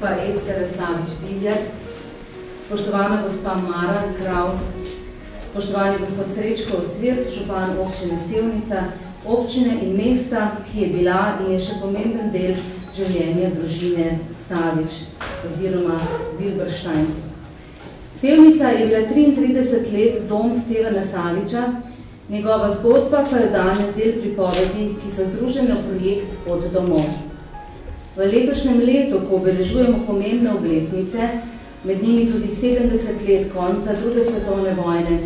gospa Ester Savič-Bizjak, spoštovana gospa Mara Kraus, spoštovani gospod Srečko Ocvir, župan občine Sevnica, občine in mesta, ki je bila in je še pomemben del življenja družine Savič oziroma Zilberstein. Sevnica je bila 33 let dom Stevana Saviča, njegova zgodba pa je danes del pripovedi, ki so združene v projekt Pot domov. V letošnjem letu, ko obeležujemo pomembne obletnice, med njimi tudi 70 let konca druge svetovne vojne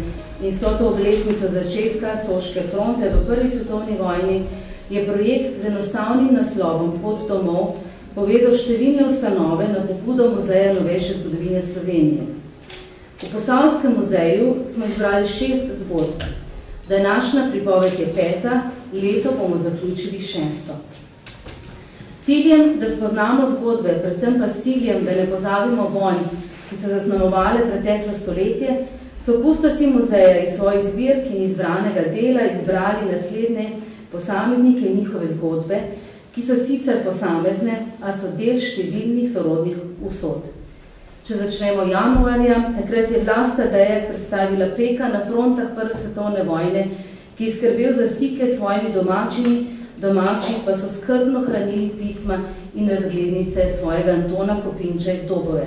in 100. obletnico začetka Soške fronte v prvi svetovni vojni, je projekt z enostavnim naslovom Pot domov povezal številne ustanove na pobudo Muzeja novejše zgodovine Slovenije. V Posavskem muzeju smo izbrali 6 zgodb. Današnja pripoved je 5., leto bomo zaključili 6. Ciljem, da spoznamo zgodbe, predvsem pa s ciljem, da ne pozabimo vonj, ki so zaznamovale preteklo stoletje, so kustosi muzeja iz svojih zbirk in izbranega dela izbrali naslednje posameznike in njihove zgodbe, ki so sicer posamezne, a so del številnih sorodnih usod. Če začnemo januarja, takrat je Vlasta Dejak predstavila peka na frontah prve svetovne vojne, ki je skrbel za stike s svojimi domači pa so skrbno hranili pisma in razglednice svojega Antona Kopinča iz Dobove.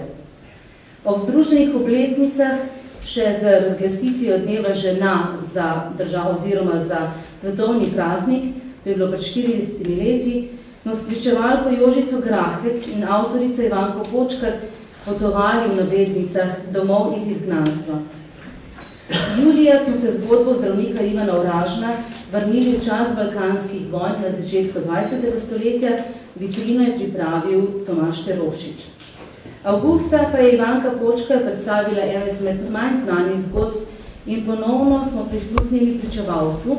Ob združenih obletnicah še z razglasitvijo dneva žena za državo oziroma za svetovni praznik, to je bilo pred 40 leti, smo spričevali po Jožico Grahek in avtorico Ivanko Počkar potovali v navednicah domov iz izgnanstva. Julija smo se zgodbo zdravnika Ivana Oražna vrnili v čas balkanskih vojn na začetku 20. stoletja, vitrino je pripravil Tomaž Terovšič. Avgusta pa je Ivanka Počkar predstavila eno izmed manj znanih zgodb in ponovno smo prisluhnili pričevalcu,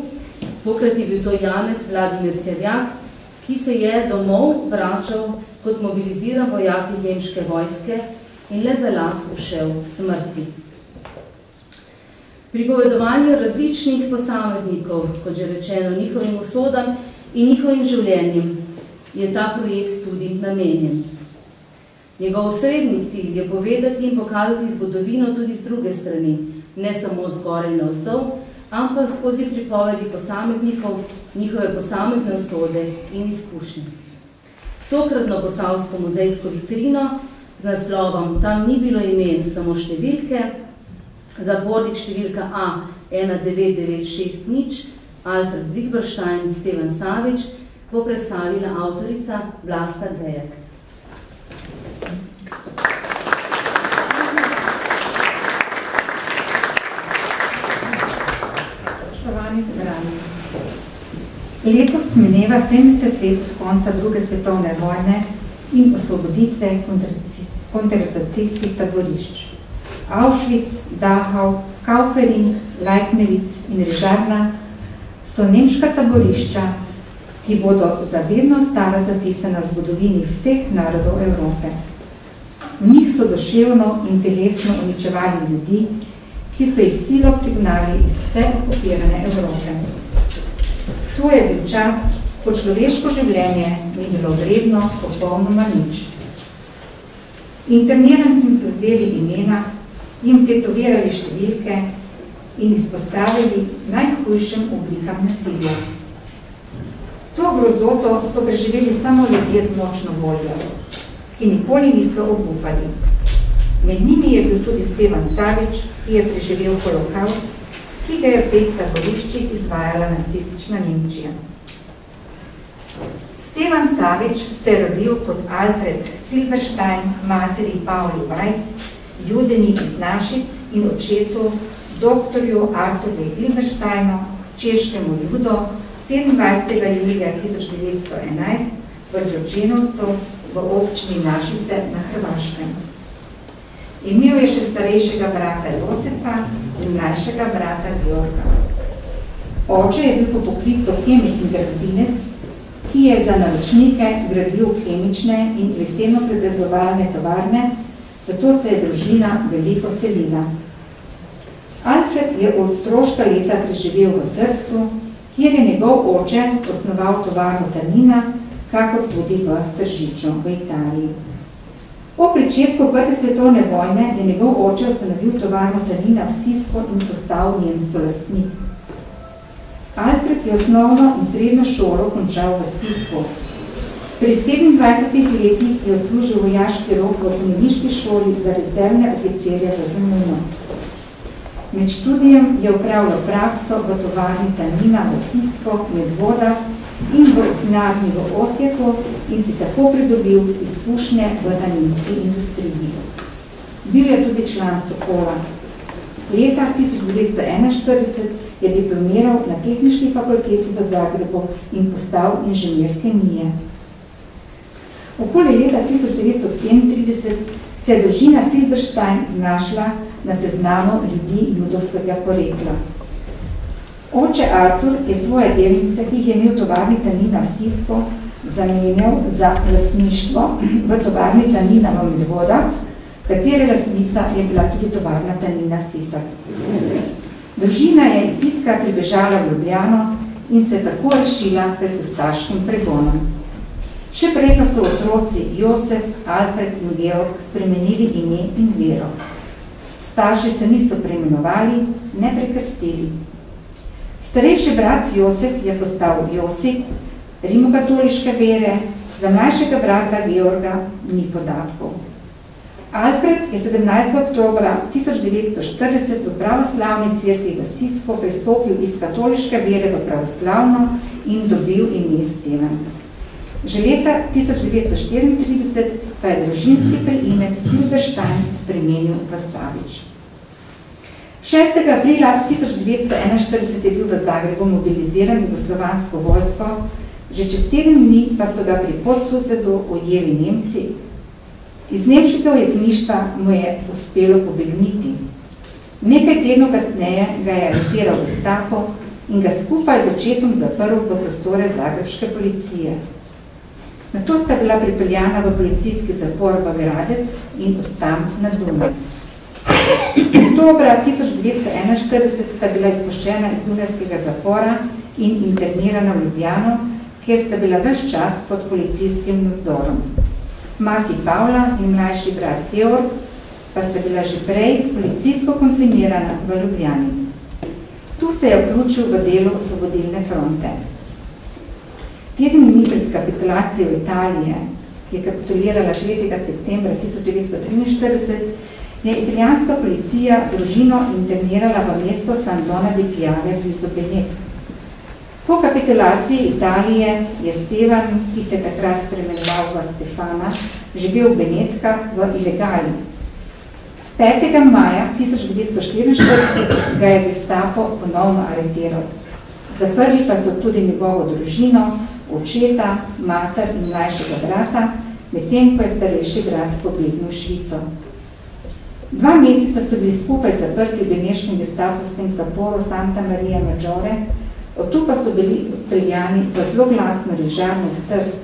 tokrat je bil to Janez Vladimir Cerjak, ki se je domov vračal kot mobiliziran vojak iz nemške vojske in le za las ušel smrti. Pripovedovanju različnih posameznikov, kot že rečeno, njihovim usodam in njihovim življenjem, je ta projekt tudi namenjen. Njegov osrednji cilj je povedati in pokazati zgodovino tudi z druge strani, ne samo od zgoraj navzdol, ampak skozi pripovedi posameznikov, njihove posamezne usode in izkušnje. Tokratno posavsko muzejsko vitrino z naslovom Tam ni bilo imen, samo številke, zabornik številka A19960, Alfred Zilberstein, Stevan Savič, bo predstavila avtorica Vlasta Dejak. Spoštovani zbrani. Letos mineva 70 let od konca druge svetovne vojne in osvoboditve koncentracijskih taborišč. Auschwitz, Dachau, Kaufering, Leitmeritz in Rižarna so nemška taborišča, ki bodo zavedno ostala zapisana v zgodovini vseh narodov Evrope. V njih so duševno in telesno uničevali ljudi, ki so jih silo prignali iz vse okupirane Evrope. To je bil čas, ko človeško življenje ni bilo vredno popolnoma nič. Internirancem so vzeli imena, jim tetovirali številke in izpostavili najhujšim oblikam nasilja. To grozoto so preživeli samo ljudje z močno voljo, ki nikoli niso obupali. Med njimi je bil tudi Stevan Savič, ki je preživel holokaust, ki ga je v teh taboriščih izvajala nacistična Nemčija. Stevan Savič se je rodil kot Alfred Zilberstein, materi Pauli Weiss, judeni iz Našic in očetu, doktorju Arturju Zilbersteinu, češkemu judo, 27. julija 1911 v Đurđenovcu v občini Našice na Hrvaškem. Imel je še starejšega brata Josefa in mlajšega brata Georga. Oče je bil po poklicu kemik in gradbinec, ki je za naročnike gradil kemične in leseno predelovalne tovarne, zato se je družina veliko selila. Alfred je otroška leta preživel v Trstu, kjer je njegov oče osnoval tovarno Tanina, kakor tudi v Tržiču v Italiji. Po pričetku Prve svetovne vojne je njegov oče ustanovil tovarno Tanina v Sisku in postal njen solastnik. Alfred je osnovno in srednjo šolo končal v Sisku. Pri 27 letih je odslužil vojaški rok v konjeniški šoli za rezervne oficirje v Zemunu. Med študijem je opravljal prakso v tovarni Tanina v Sisku, Medvoda in v usnjarni v Osijeku in si tako pridobil izkušnje v taninski industriji. Bil je tudi član Sokola. Leta 1941 je diplomiral na Tehniški fakulteti v Zagrebu in postal inženir kemije. Okoli leta 1937 se je družina Silberstein znašla na seznamu ljudi judovskega porekla. Oče Artur je svoje delnice, ki jih je imel v tovarni Tanina v Sisku, zamenjal za lastništvo v tovarni Tanina v Medvodah, katere lastnica je bila tudi tovarna Tanina Sisak. Družina je iz Siska pribežala v Ljubljano in se tako rešila pred ustaškim pregonom. Še prej pa so otroci Josef, Alfred in Georg spremenili ime in vero. Starši se niso preimenovali, ne prekrstili. Starejši brat Josef je postal Josip, rimokatoliške vere, za mlajšega brata Georga ni podatkov. Alfred je 17. oktobra 1940 v pravoslavni cerkvi v Sisku prestopil iz katoliške vere v pravoslavno in dobil ime Stevan. Že leta 1934 pa je družinski priimek Silberstein spremenil v Savič. 6. aprila 1941 je bil v Zagrebu mobiliziran jugoslovansko vojsko, že čez teden dni pa so ga pri Podsusedu ujeli Nemci. Iz nemškega ujetništva mu je uspelo pobegniti. Nekaj tednov kasneje ga je aretiral Gestapo in ga skupaj z očetom zaprl v prostore zagrebške policije. Nato sta bila pripeljana v policijski zapor v Gradec in od tam na Dunaj. Oktobra 1941 sta bila izpuščena iz dunajskega zapora in internirana v Ljubljano, kjer sta bila ves čas pod policijskim nadzorom. Mati Pavla in mlajši brat Georg pa sta bila že prej policijsko konfinirana v Ljubljani. Tu se je vključil v delo Osvobodilne fronte. Teden dni pred kapitulacijo Italije, ki je kapitulirala 3. septembra 1943, je italijanska policija družino internirala v mesto San Dona di Piave blizu Benetk. Po kapitulaciji Italije je Stevan, ki se je takrat premenoval v Stefana, živel v Benetkah v ilegali. 5. maja 1944 ga je Gestapo ponovno aretiral. Zaprli pa so tudi njegovo družino, očeta, mater in mlajšega brata, medtem ko je starejši brat pobegnil v Švico. 2 meseca so bili skupaj zaprti v beneškem gestapovskem zaporu Santa Maria Maggiore, od tu pa so bili odpeljani v zloglasno rižarno v Trst,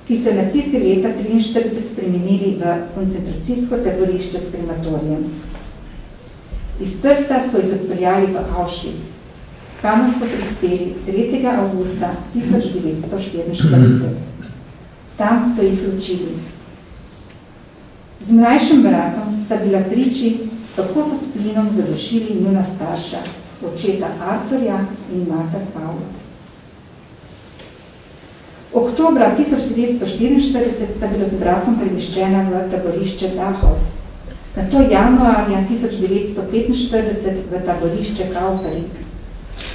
ki so nacisti leta 1943 spremenili v koncentracijsko taborišče s krematorijem. Iz Trsta so jih odpeljali v Auschwitz, kamor so prispeli 3. avgusta 1944. Tam so jih ločili. Z mlajšim bratom sta bila priči, kako so s plinom zadušili njuna starša, očeta Arturja in mater Pavla. Oktobra 1944 sta bila z bratom premeščena v taborišče Dachau, nato januarja 1945 v taborišče Kauferik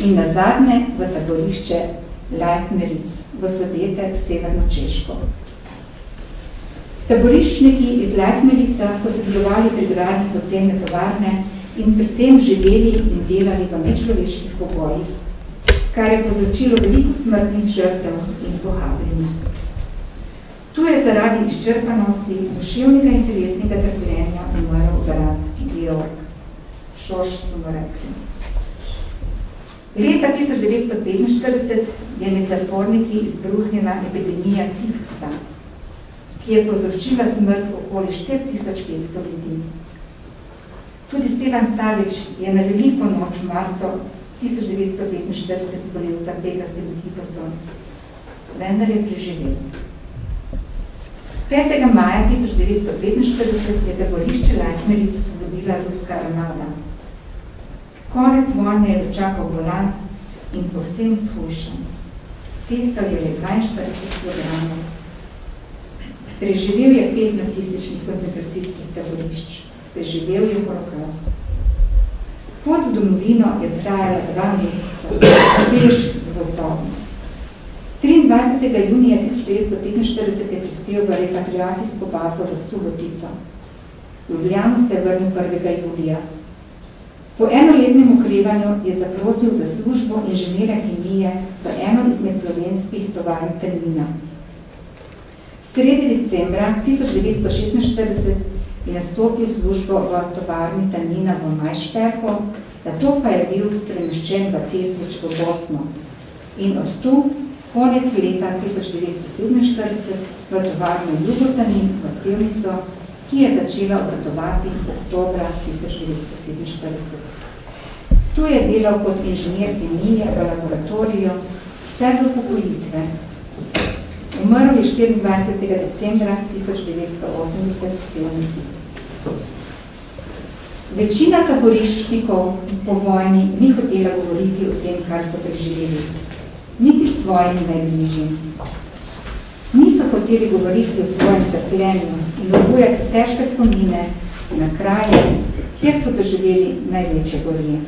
in nazadnje v taborišče Leitmeritz v Sudetek, severno Češko. Taboriščniki iz Leitmeritza so sodelovali pri gradnji poceni tovarne in pri tem živeli in delali v nečloveških pogojih, kar je povzročilo veliko smrtnih žrtev in pohabljenja. Tu je zaradi izčrpanosti, duševnega in telesnega trpljenja umrl brat Georg. Šoš smo rekli. Leta 1945 je med zaporniki izbruhnila epidemija tifusa, ki je povzročila smrt okoli 4500 ljudi. Tudi Stevan Savič je na veliko noč v marcu 1945 zbolel za pegastim tifusom, vendar je preživel. 5. maja 1945 je taborišče Lajtmerice osvobodila ruska armada. Konec vojne je dočakal bolan in povsem shujšan. Tehtal je 42 kilogramov. Preživel je 5 nacističnih koncentracijskih taborišč. Preživel je holokaust. Pot v domovino je trajala 2 meseca, peš z vozom. 23. junija 1945 je prispel v repatriacijsko bazo v Subotico. V Ljubljano se je vrnil 1. julija. Po enoletnem okrevanju je zaprosil za službo inženirja kemije v eno izmed slovenskih tovarn Tolmina. Sredi decembra 1946 je nastopil službo v tovarni Tolmina v Majšperku, nato pa je bil premeščen v Teslič v Bosno in od tu konec leta 1947 v tovarno Ljubotanin v Sevnico, ki je začela obratovati oktobra 1947. Tu je delal kot inženir kemije v laboratoriju vse do upokojitve. Umrl je 24. decembra 1980 v Sevnici. Večina taboriščnikov po vojni ni hotela govoriti o tem, kar so preživeli, niti svojim najbližjim. Niso hoteli govoriti o svojem trpljenju in obujati težke spomine na kraje, kjer so doživeli največje gorje.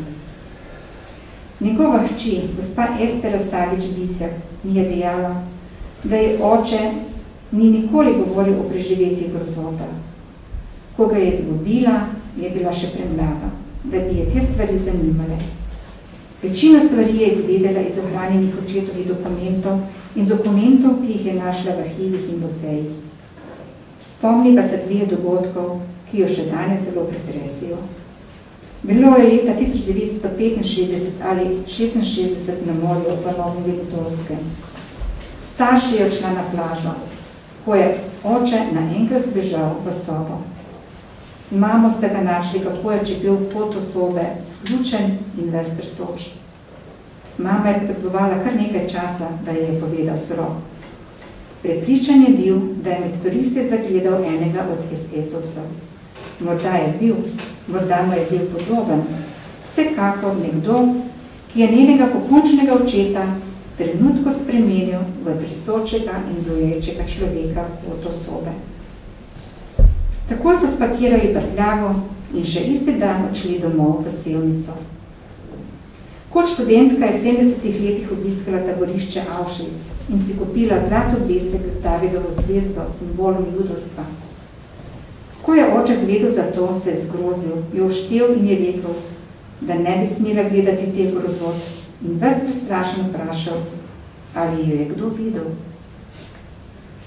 Njegova hči, gospa Estera Savič-Bisjak, mi je dejala, da je oče ni nikoli govoril o preživetih grozotah. Ko ga je izgubila, je bila še premlada, da bi je te stvari zanimale. Večino stvari je izvedela iz ohranjenih očetovih dokumentov in dokumentov, ki jih je našla v arhivih in muzejih. Spomni pa se 2 dogodkov, ki jo še danes zelo pretresijo. Bilo je leta 1965 ali 1966 na morju v Novem Ljubotorskem. Starši je odšla na plažo, ko je oče naenkrat zbežal v sobo. Z mamo sta ga našli, kako je čepel pot sobe, sključen in ves tresoč. Mama je potrebovala kar nekaj časa, da je povedal vzrok. Prepričan je bil, da je med turiste zagledal enega od SS-ovcev. Morda je bil, morda mu je bil podoben, vsekakor nekdo, ki je njenega pokončnega očeta trenutko spremenil v tresočega in doječega človeka pot sobe. Tako so spakirali prtljago in še isti dan odšli domov v Sevnico. Kot študentka je v 70-ih letih obiskala taborišče Auschwitz in si kupila zlato besek z Davidovo zvezdo, simbolom judovstva. Ko je oče zvedel za to, se je zgrozil, jo vštel in je rekel, da ne bi smela gledati teh grozot in ves prestrašen vprašal, ali jo je kdo videl.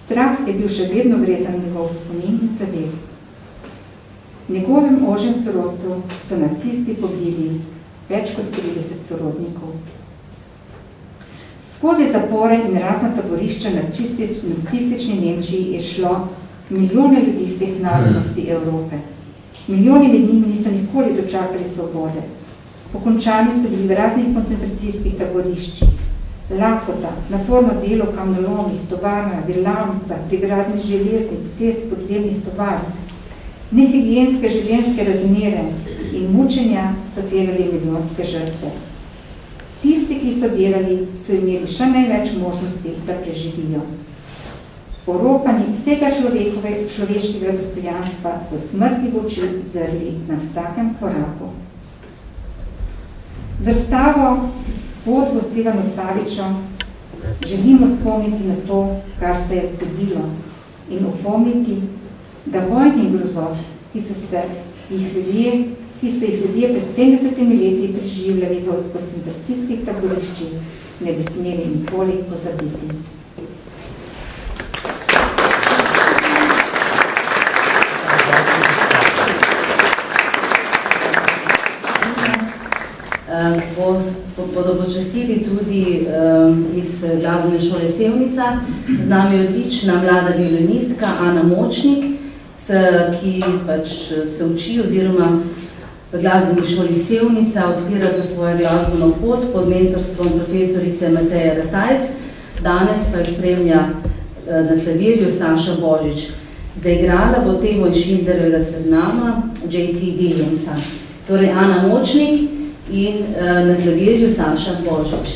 Strah je bil še vedno vrezan njegov spomin in zavest. Njegovem ožjem sorodstvu so nacisti pobili več kot 30 sorodnikov. Skozi zapore in razna taborišča na nacistični Nemčiji je šlo milijone ljudi vseh narodnosti Evrope. Milijoni med njimi niso nikoli dočakali svobode. Pokončani so bili v raznih koncentracijskih taboriščih. Lakota, naporno delo v kamnolomih, tovarnah, delavnicah, pri gradnji železnic, cest, podzemnih tovarn, nehigienske življenjske razmere in mučenja so terjali milijonske žrtve. Tisti, ki so delali, so imeli še največ možnosti, da preživijo. Poropani vsega človeškega dostojanstva so smrti v oči zrli na vsakem koraku. Z razstavo Zgodbo Stevanu Saviču želimo spomniti na to, kar se je zgodilo in opomniti, da vojnih grozot, ki so jih ljudje pred 70 leti preživljali v koncentracijskih taboriščih, ne bi smeli nikoli pozabiti. Bodo počastili tudi iz glasbene šole Sevnica. Z nami je odlična mlada violinistka Ana Močnik, ki se uči oziroma v glasbeni šoli Sevnica odpira to svojo glasbeno pot pod mentorstvom profesorice Mateje Ratajc. Danes pa jo spremlja na klavirju Saša Božič. Zaigrala bo temo iz Schindlerjevega seznama J.T. Williamsa. Torej Ana Močnik in na klavirju Saša Božič.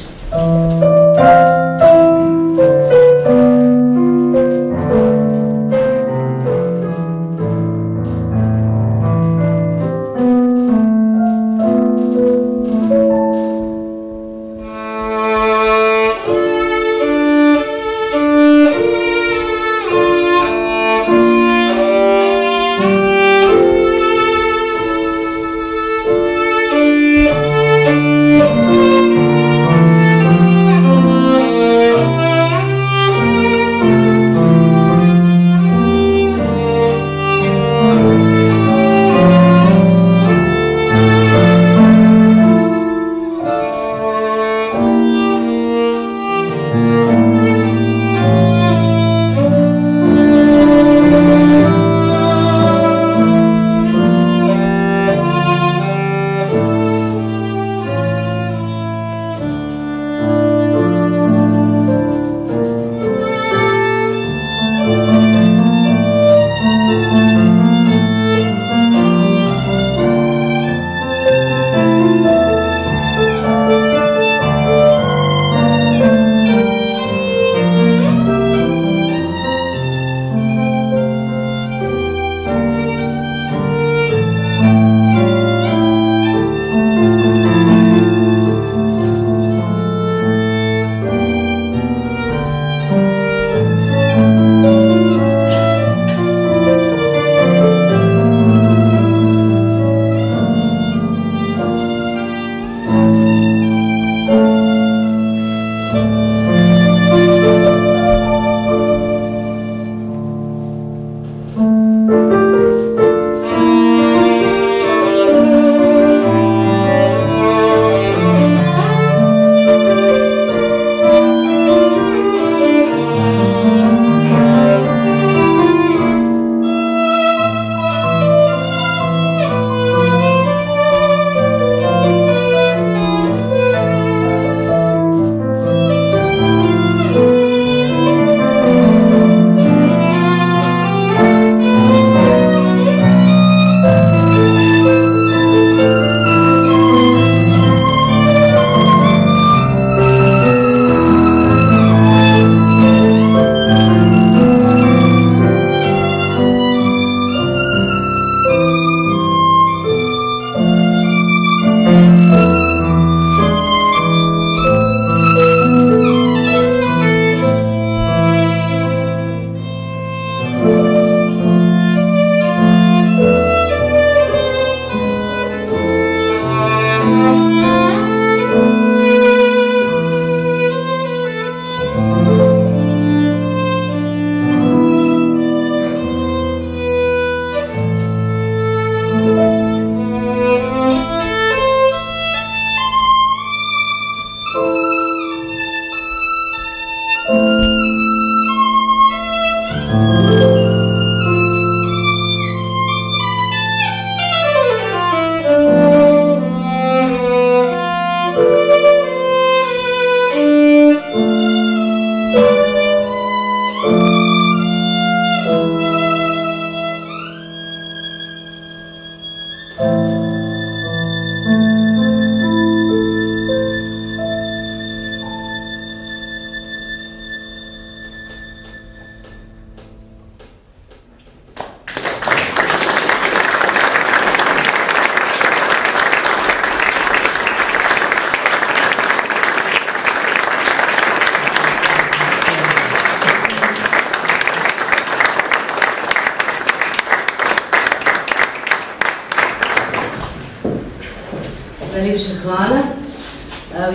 Najlepša hvala.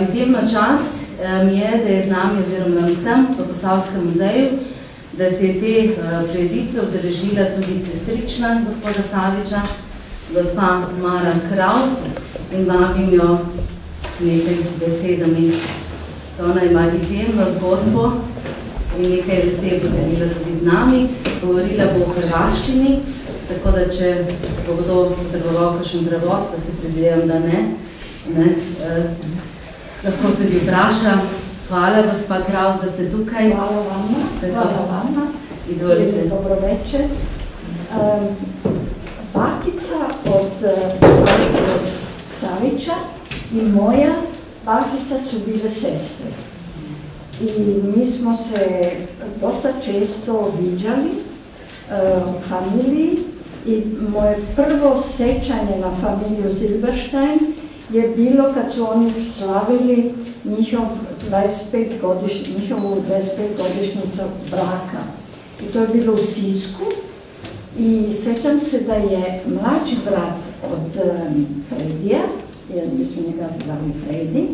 Izjemna čast mi je, da je z nami oziroma nam vsem v Posavskem muzeju, da se je te prireditve udeležila tudi sestrična gospoda Saviča, gospa Mara Kraus, in vabim jo nekaj besedami. Ona ima izjemno zgodbo in nekaj te bo delila tudi z nami. Govorila bo o hrvaščini, tako da če bo kdo potreboval kakšen prevod, pa se predvidevam, da ne, lahko tudi vprašam. Hvala, gospa Kraus, da ste tukaj. Hvala vama. Izvolite. Dobro večer. Bakica od Savića i moja bakica su bile sestre. I mi smo se dosta često viđali u familiji i moje prvo sećanje na familiju Silberstein je bilo kad su oni slavili njihovu 25-godišnjicu braka. I to je bilo u Sisku i sećam se da je mlađi brat od Fredija, jer mi smo njega zvali Fredi,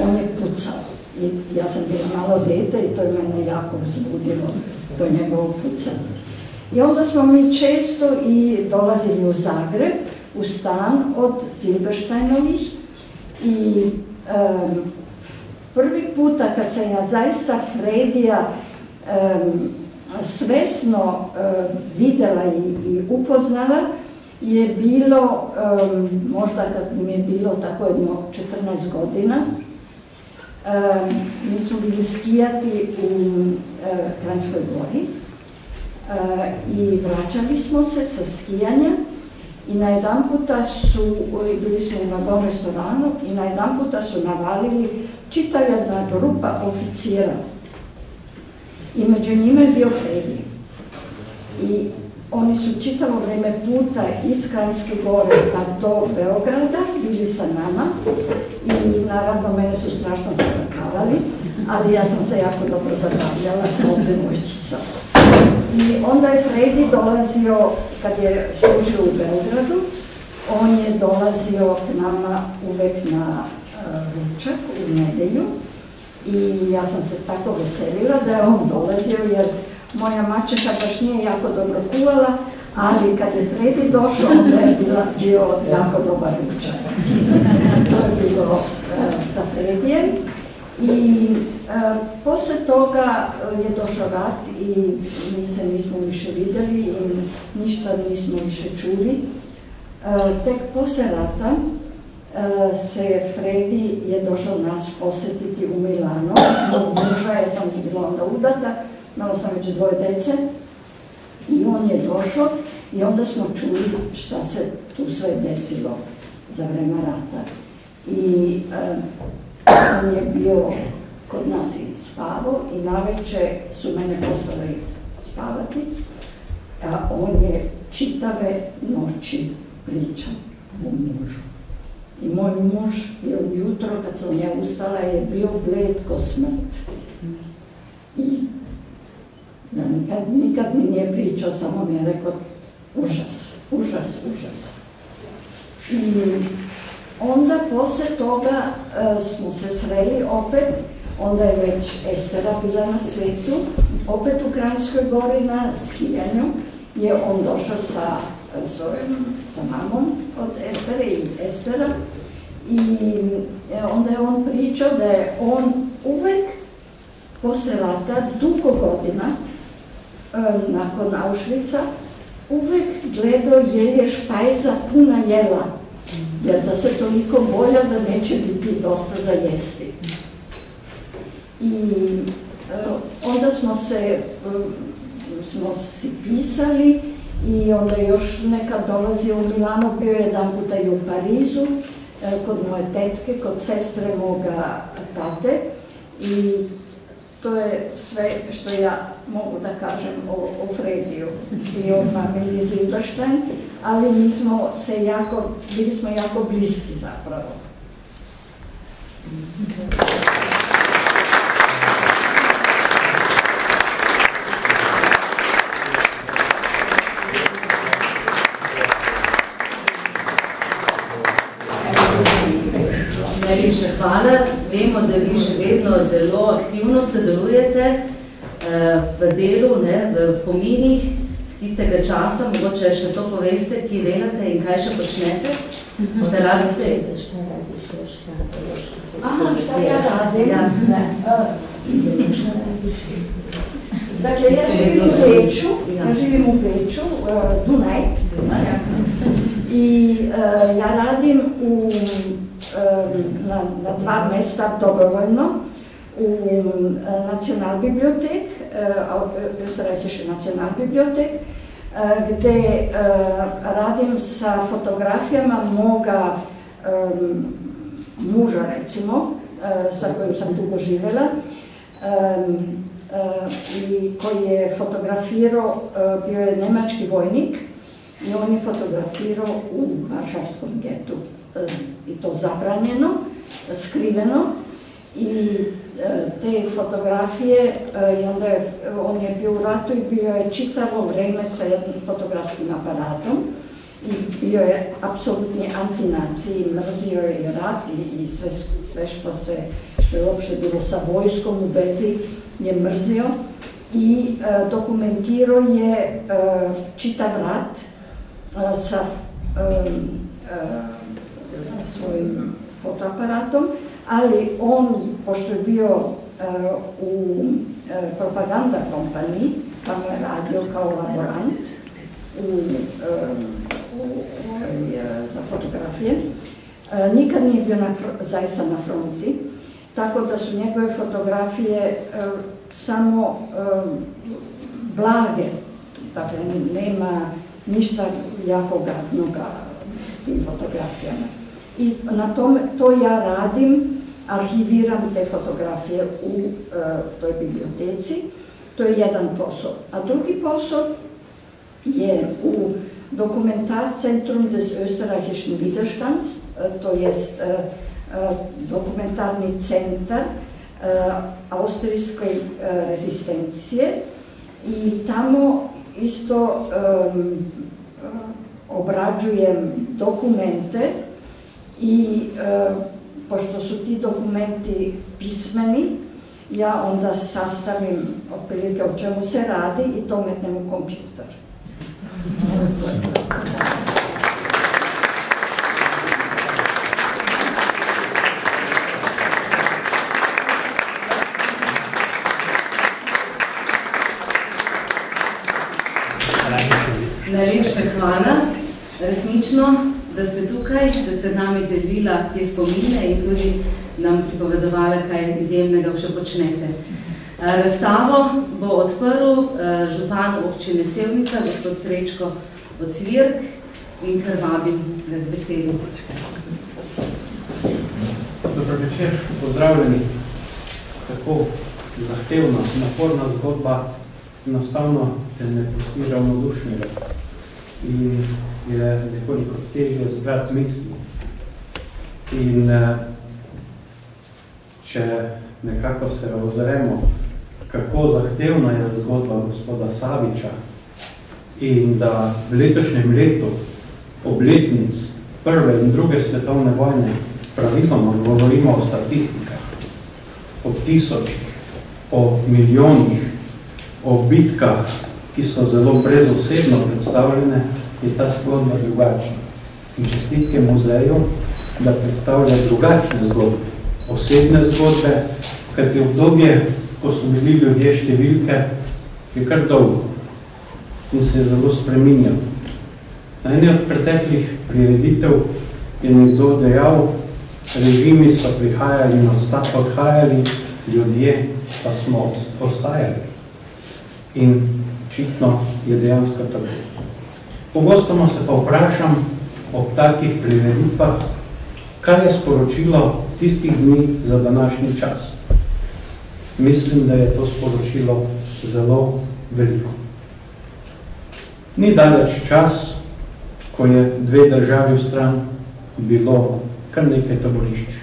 on je pucao. I ja sam bila malo dete i to je mene jako vzbudilo, to njegovo pucanje. I onda smo mi često i dolazili u Zagreb, u stan od Silbersteinovih i prvi puta kad sam ja zaista Fredija svesno vidjela i upoznala je bilo, možda kad mi je bilo tako jedno 14 godina, mi smo bili skijati u Kranjskoj Gori i vraćali smo se sa skijanja i najedanputa su, bili smo u vagon restoranu i najedanputa su navalili čitava jedna grupa oficira i među njima je bio Fredi. I oni su čitavo vrijeme puta iz Kranjske Gore pa do Beograda bili sa nama i naravno mene su strašno zafrkavali, ali ja sam se jako dobro zabavljala kao devojčica. I onda je Fredi dolazio, kad je služio u Beogradu, on je dolazio k nama uvek na ručak u nedjelju i ja sam se tako veselila da je on dolazio jer moja maćeha baš nije jako dobro kuvala, ali kad je Fredi došao, onda je bio jako dobar ručak. To je bilo sa Fredijem. I posle toga je došao rat i mi se nismo više vidjeli i ništa nismo više čuli. Tek posle rata se Fredi je došao nas posjetiti u Milano. Mog muža, ja sam već bila onda udata, imala sam već 2 djece i on je došao i onda smo čuli šta se tu sve desilo za vreme rata. I on je bio kod nas i spavao i navečer su mene poslali spavati, a on je čitave noći pričao o mužu. I moj muž je ujutro, kad sam ja ustala, je bio bled ko smrt. I nikad mi nije pričao, samo mi je rekao užas, užas, užas. I onda posle toga smo se sreli opet, onda je već Estera bila na svetu, opet u Kranjskoj Gori na skijanju je on došao sa mamom od Estere i Estera i onda je on pričao da je on uvek posle rata, dugo godina, nakon Auschwitza, uvek gledao je je špajza puna jela, jer da se toliko bolja da neće biti dosta za jesti. I onda smo si pisali i onda još nekad dolazio u Milano, bio jedan puta i u Parizu, kod moje tetke, kod sestre moga tate i to je sve što ja mogu da kažem o Frediju i o familiji Silberstein, ali mi smo bili smo jako bliski zapravo. Najlepša hvala. Vemo, da vi še vedno zelo aktivno sodelujete v delu, v spominih z tistega časa. Mogoče še to poveste, ki delate in kaj še počnete? Šta radite? Aha, šta ja radim? Dakle, ja živim u Beču, Dunaj. I ja radim na 2 mesta dobrovoljno u Nacionalbibliotek Österreichische Nacionalbibliotek, gde radim sa fotografijama moga muža, recimo, sa kojim sam dugo živjela, i koji je fotografirao, bio je nemački vojnik i on je fotografirao u Varšavskom getu, i to zabranjeno, skriveno, i te fotografije, i onda on je bio u ratu i bio je čitavo vreme sa jednim fotografskim aparatom i bio je apsolutni antinaciji, mrzio je i rat i sve što je uopšte bilo sa vojskom u vezi je mrzio i dokumentirao je čitav rat sa svojim fotoaparatom, ali on, pošto je bio u propaganda kompaniji, tamo je radio kao laborant za fotografije, nikad nije bio zaista na fronti, tako da su njegove fotografije samo blage, dakle nema ništa jako gadnoga tim fotografijama. I na tome, to ja radim, arhiviram te fotografije u toj biblioteci, to je jedan posao. A drugi posao je u Dokumentarcentrum des Österreichischen Widerstands, to jest dokumentarni centar austrijske rezistencije i tamo isto obrađujem dokumente i pošto su ti dokumenti pismeni, ja onda sastavim otprilike o čemu se radi i to metnem u kompjuter. Najlepša hvala. Resnično, da ste tukaj, da ste z nami delila te spomine in tudi nam pripovedovala, kaj izjemnega še počnete. Razstavo bo odprl župan občine Sevnica, gospod Srečko Ocvirk, in kar vabim k besedi. Dobro večer, pozdravljeni. Tako zahtevna, naporna zgodba enostavno te ne pusti ravnodušnjega in je nekoliko težje zbrati misli. In če nekako se ozremo, kako zahtevna je zgodba gospoda Saviča in da v letošnjem letu obletnic prve in druge svetovne vojne praviloma govorimo o statistikah, o tisočih, o milijonih, o bitkah, ki so zelo brezosebno predstavljene, je ta zgodba drugačna. In čestitke muzeju, da predstavlja drugačne zgodbe, osebne zgodbe, kajti obdobje, ko so bili ljudje številke, je kar dolgo in se je zelo spreminjal. Na eni od preteklih prireditev je nekdo dejal, režimi so prihajali in odhajali, ljudje pa smo ostajali. In očitno je dejansko tako. Pogostoma se pa vprašam ob takih prireditvah, kaj je sporočilo tistih dni za današnji čas. Mislim, da je to sporočilo zelo veliko. Ni daleč čas, ko je dve državi v stran bilo kar nekaj taborišč.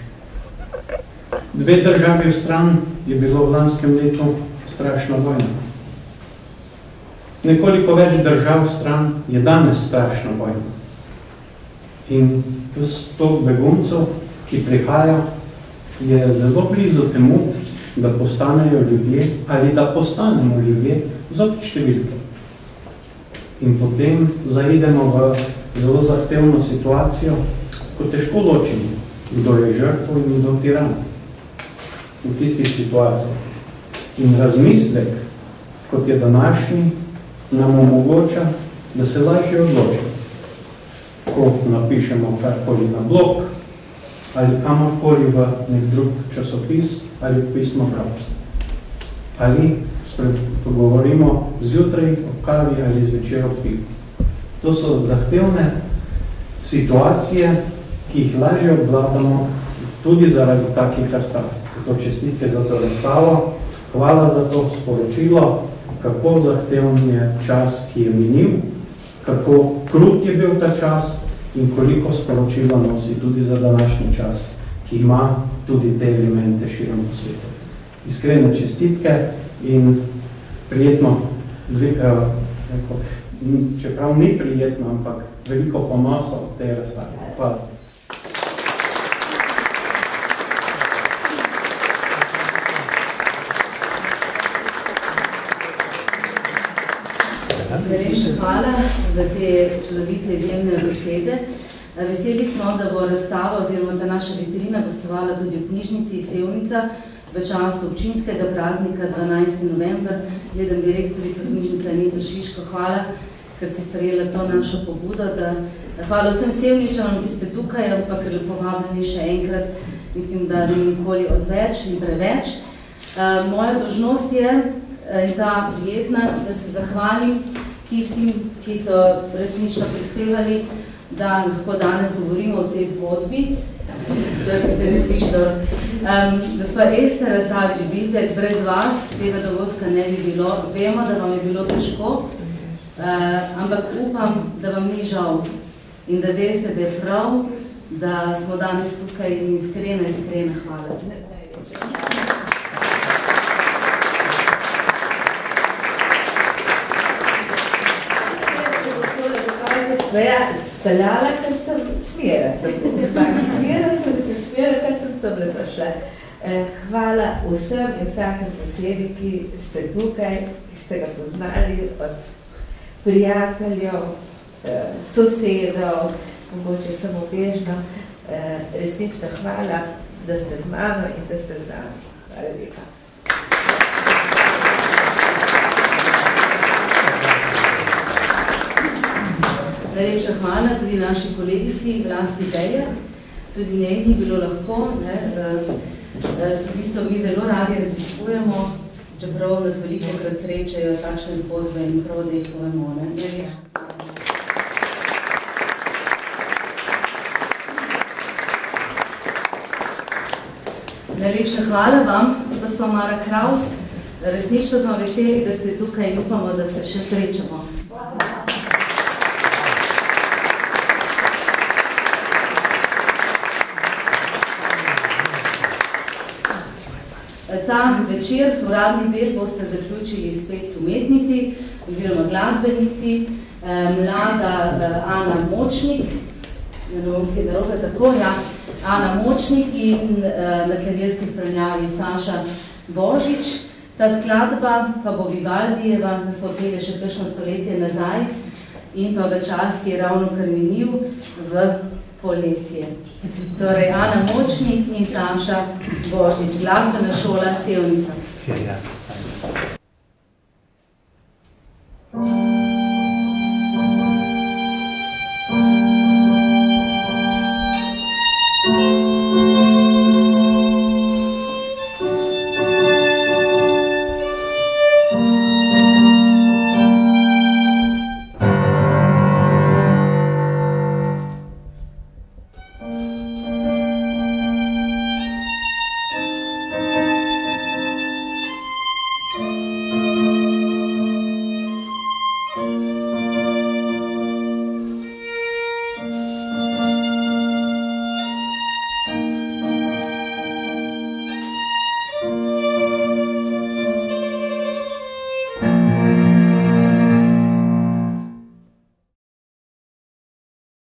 Dve državi v stran je bilo v lanskem letu strašna vojna. Nekoliko več držav stran je danes strašna vojna. In to beguncev, ki prihaja, je zelo blizu temu, da postanejo ljudje ali da postanemo ljudje zopet številke. In potem zaidemo v zelo zahtevno situacijo, ko težko ločimo, kdo je žrtev in kdo tiran v tistih situacijah. In razmislek, kot je današnji, nam omogoča, da se lažje odločimo, ko napišemo karkoli na blog ali kamorkoli v nek drug časopis ali pismo bralstva. Ali pogovorimo zjutraj ob kavi ali zvečer ob pivu. To so zahtevne situacije, ki jih lažje obvladamo tudi zaradi takih razstav. Zato čestitke za to razstavo. Hvala za to sporočilo, kako zahteven je čas, ki je minil, kako krut je bil ta čas in koliko sporočila nosi tudi za današnji čas, ki ima tudi te elemente širom po svetu. Iskrene čestitke in prijetno, čeprav ni prijetno, ampak veliko ponosa od te razstave. Hvala. Najlepša hvala za te čudovite izjemne besede. Veseli smo, da bo razstava oziroma ta naša vitrina gostovala tudi v knjižnici Sevnica v času občinskega praznika 12. november. Gledam direktorico knjižnice Anito Šiško, hvala, ker si sprejela to našo pobudo. Hvala vsem Sevničanom, ki ste tukaj, ampak povabljeni še enkrat, mislim, da ni nikoli odveč in preveč. Moja dolžnost je ta prijetna, da se zahvalim tistim, ki so resnično prispevali, da lahko danes govorimo o tej zgodbi. Gospa Ester Savič-Bizjak, brez vas tega dogodka ne bi bilo. Vemo, da vam je bilo težko, ampak upam, da vam ni žal in da veste, da je prav, da smo danes tukaj in iskrena hvala. Speljala, ker sem smjera, ker sem sem prišla. Hvala vsem in vsakem posebej, ki ste tukaj, ki ste ga poznali od prijateljev, sosedov, mogoče samo bežno. Resnično hvala, da ste z mano in da ste z nami. Hvala lepa. Najlepša hvala tudi naši kolegici Vlasti Bejak. Tudi njej ni bilo lahko. V bistvu mi zelo radi raziskujemo, čeprav nas veliko krat srečajo takšne zgodbe in prav, da jih povemo. Najlepša hvala vam, gospa Mara Kraus. Resnično smo veseli, da ste tukaj in upamo, da se še srečamo. Ta večer, uradni del, boste zaključili spet umetnici oziroma glasbenici, mlada Ana Močnik, Ana Močnik in na klavirski spremljavi Saša Božič. Ta skladba pa bo Vivaldijeva, nas bo pelje še kakšno stoletje nazaj in pa v čas, ki je ravno kar minil v poletje. Torej, Ana Močnik in Saša Božič, glasbena šola Sevnica.